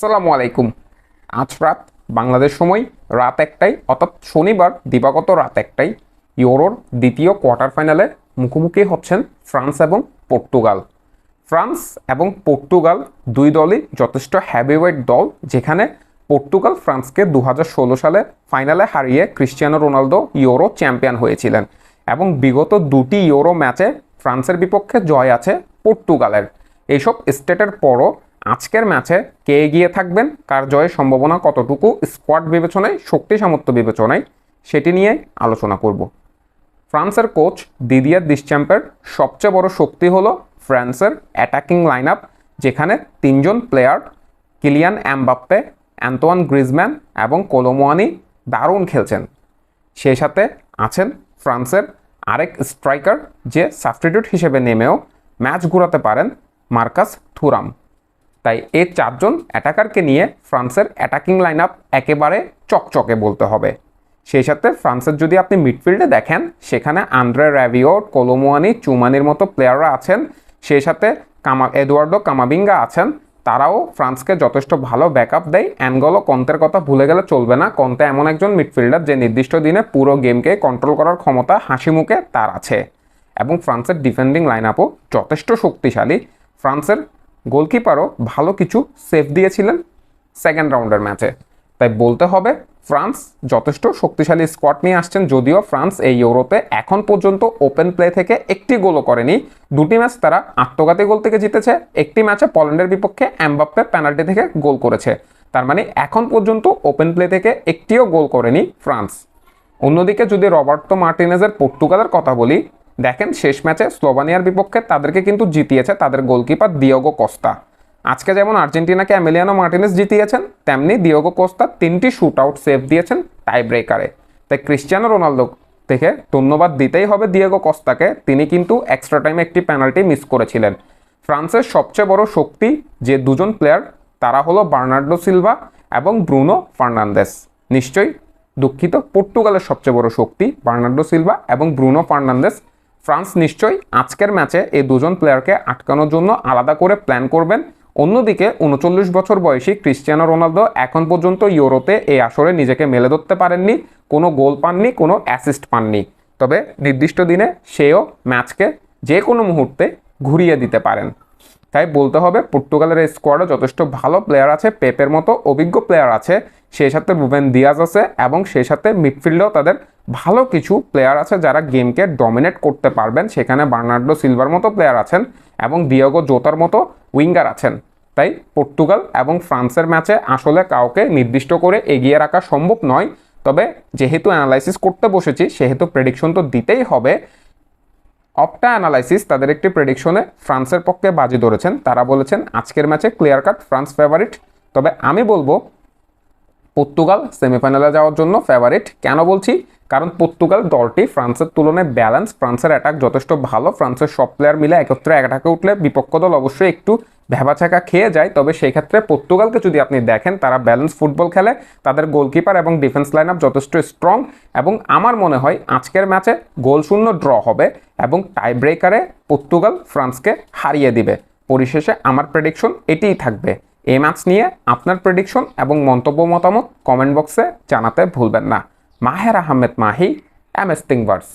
আসসালামু আলাইকুম। আজ রাত বাংলাদেশ সময় রাত একটাই, অর্থাৎ শনিবার দিবাগত রাত একটাই ইউরোর দ্বিতীয় কোয়ার্টার ফাইনালে মুখোমুখি হচ্ছেন ফ্রান্স এবং পর্তুগাল। ফ্রান্স এবং পর্তুগাল দুই দলই যথেষ্ট হ্যাভিওয়েট দল, যেখানে পর্তুগাল ফ্রান্সকে 2016 সালে ফাইনালে হারিয়ে ক্রিস্টিয়ানো রোনালদো ইউরো চ্যাম্পিয়ন হয়েছিলেন এবং বিগত দুটি ইউরো ম্যাচে ফ্রান্সের বিপক্ষে জয় আছে পর্তুগালের। এইসব স্টেটের পরও আজকের ম্যাচে কে এগিয়ে থাকবেন, কার জয়ের সম্ভাবনা কতটুকু স্কোয়াড বিবেচনায়, শক্তি সামর্থ্য বিবেচনায়, সেটি নিয়ে আলোচনা করব। ফ্রান্সের কোচ দিদিয়ার দিশচ্যাম্পের সবচেয়ে বড় শক্তি হলো ফ্রান্সের অ্যাটাকিং লাইন আপ, যেখানে তিনজন প্লেয়ার কিলিয়ান এমবাপ্পে, অ্যান্তোয়ান গ্রিজম্যান এবং কোলোমুয়ানি দারুণ খেলছেন। সেই সাথে আছেন ফ্রান্সের আরেক স্ট্রাইকার, যে সাবস্টিটিউট হিসেবে নেমেও ম্যাচ ঘোরাতে পারেন, মার্কাস থুরাম। তাই এই চারজন অ্যাটাকারকে নিয়ে ফ্রান্সের অ্যাটাকিং লাইন আপ একেবারে চকচকে বলতে হবে। সেই সাথে ফ্রান্সের যদি আপনি মিডফিল্ডে দেখেন, সেখানে আন্দ্রে র্যাবিওট, কোলোমুয়ানি, চুমানির মতো প্লেয়াররা আছেন। সেই সাথে এদুয়ার্ডো কামাবিঙ্গা আছেন। তারাও ফ্রান্সকে যথেষ্ট ভালো ব্যাকআপ দেয়। অ্যানগোলো কন্তের কথা ভুলে গেলে চলবে না। কন্তে এমন একজন মিডফিল্ডার যে নির্দিষ্ট দিনে পুরো গেমকে কন্ট্রোল করার ক্ষমতা হাসি মুখে তার আছে। এবং ফ্রান্সের ডিফেন্ডিং লাইন আপও যথেষ্ট শক্তিশালী। ফ্রান্সের গোলকিপারও ভালো কিছু সেভ দিয়েছিলেন সেকেন্ড রাউন্ডের ম্যাচে। তাই বলতে হবে ফ্রান্স যথেষ্ট শক্তিশালী স্কোয়াড নিয়ে আসছেন। যদিও ফ্রান্স এই ইউরোতে এখন পর্যন্ত ওপেন প্লে থেকে একটি গোলও করেনি। দুটি ম্যাচ তারা আত্মঘাতী গোল থেকে জিতেছে। একটি ম্যাচে পোল্যান্ডের বিপক্ষে এমবাপ্পে পেনাল্টি থেকে গোল করেছে। তার মানে এখন পর্যন্ত ওপেন প্লে থেকে একটিও গোল করেনি ফ্রান্স। অন্যদিকে যদি রবার্টো মার্টিনেজের পর্তুগালের কথা বলি, দেখেন শেষ ম্যাচে স্লোভানিয়ার বিপক্ষে তাদেরকে কিন্তু জিতিয়েছে তাদের গোলকিপার দিয়েগো কস্তা। আজকে যেমন আর্জেন্টিনাকে এমিলিয়ানো মার্টিনেজ জিতিয়েছেন, তেমনি দিয়েগো কস্তা 3টি শুট আউট সেভ দিয়েছেন টাই ব্রেকারে। তাই ক্রিস্টিয়ানো রোনালদো থেকে ধন্যবাদ দিতেই হবে দিয়েগো কস্তাকে। তিনি কিন্তু এক্সট্রা টাইমে একটি পেনাল্টি মিস করেছিলেন। ফ্রান্সের সবচেয়ে বড় শক্তি যে দুজন প্লেয়ার, তারা হলো বার্নার্ডো সিলভা এবং ব্রুনো ফার্নান্দেস। নিশ্চয়ই দুঃখিত, পর্তুগালের সবচেয়ে বড় শক্তি বার্নার্ডো সিলভা এবং ব্রুনো ফার্নান্দেস। ফ্রান্স নিশ্চয়ই আজকের ম্যাচে এই দুজন প্লেয়ারকে আটকানোর জন্য আলাদা করে প্ল্যান করবেন। অন্যদিকে 39 বছর বয়সী ক্রিস্টিয়ানো রোনালদো এখন পর্যন্ত ইউরোতে এই আসরে নিজেকে মেলে ধরতে পারেননি, কোনো গোল পাননি, কোনো অ্যাসিস্ট পাননি। তবে নির্দিষ্ট দিনে সেও ম্যাচকে যে কোনো মুহূর্তে ঘুরিয়ে দিতে পারেন। তাই বলতে হবে পর্তুগালের এই স্কোয়াডে যথেষ্ট ভালো প্লেয়ার আছে, পেপের মতো অভিজ্ঞ প্লেয়ার আছে, সেই সাথে রুবেন দিয়াজ আছে এবং সেই সাথে মিডফিল্ডেও তাদের ভালো কিছু প্লেয়ার আছে যারা গেমকে ডমিনেট করতে পারবেন। সেখানে বার্নার্ডো সিলভার মতো প্লেয়ার আছেন এবং দিয়েগো জোতার মতো উইঙ্গার আছেন। তাই পর্তুগাল এবং ফ্রান্সের ম্যাচে আসলে কাউকে নির্দিষ্ট করে এগিয়ে রাখা সম্ভব নয়। তবে যেহেতু অ্যানালাইসিস করতে বসেছি, সেহেতু প্রেডিকশন তো দিতেই হবে। অপটা অ্যানালাইসিস তাদের একটি প্রেডিকশনে ফ্রান্সের পক্ষে বাজি ধরেছেন। তারা বলেছেন আজকের ম্যাচে ক্লিয়ার কাট ফ্রান্স ফেভারিট। তবে আমি বলবো পর্তুগাল সেমিফাইনালে যাওয়ার জন্য ফেভারিট। কেন বলছি? কারণ পর্তুগাল দলটি ফ্রান্সের তুলনায় ব্যালেন্স। ফ্রান্সের অ্যাটাক যথেষ্ট ভালো। ফ্রান্সের সব প্লেয়ার মিলে একত্রে অ্যাটাকে উঠলে বিপক্ষ দল অবশ্যই একটু ভেবাচাকা খেয়ে যায়। তবে সেই ক্ষেত্রে পর্তুগালকে যদি আপনি দেখেন, তারা ব্যালেন্স ফুটবল খেলে। তাদের গোলকিপার এবং ডিফেন্স লাইন আপ যথেষ্ট স্ট্রং এবং আমার মনে হয় আজকের ম্যাচে গোলশূন্য ড্র হবে এবং টাই ব্রেকারে পর্তুগাল ফ্রান্সকে হারিয়ে দিবে। পরিশেষে আমার প্রেডিকশন এটিই থাকবে। এই ম্যাচ নিয়ে আপনার প্রেডিকশন এবং মন্তব্য মতামত কমেন্ট বক্সে জানাতে ভুলবেন না। মাহের আহমেদ মাহি, এমএস টিংভার্স।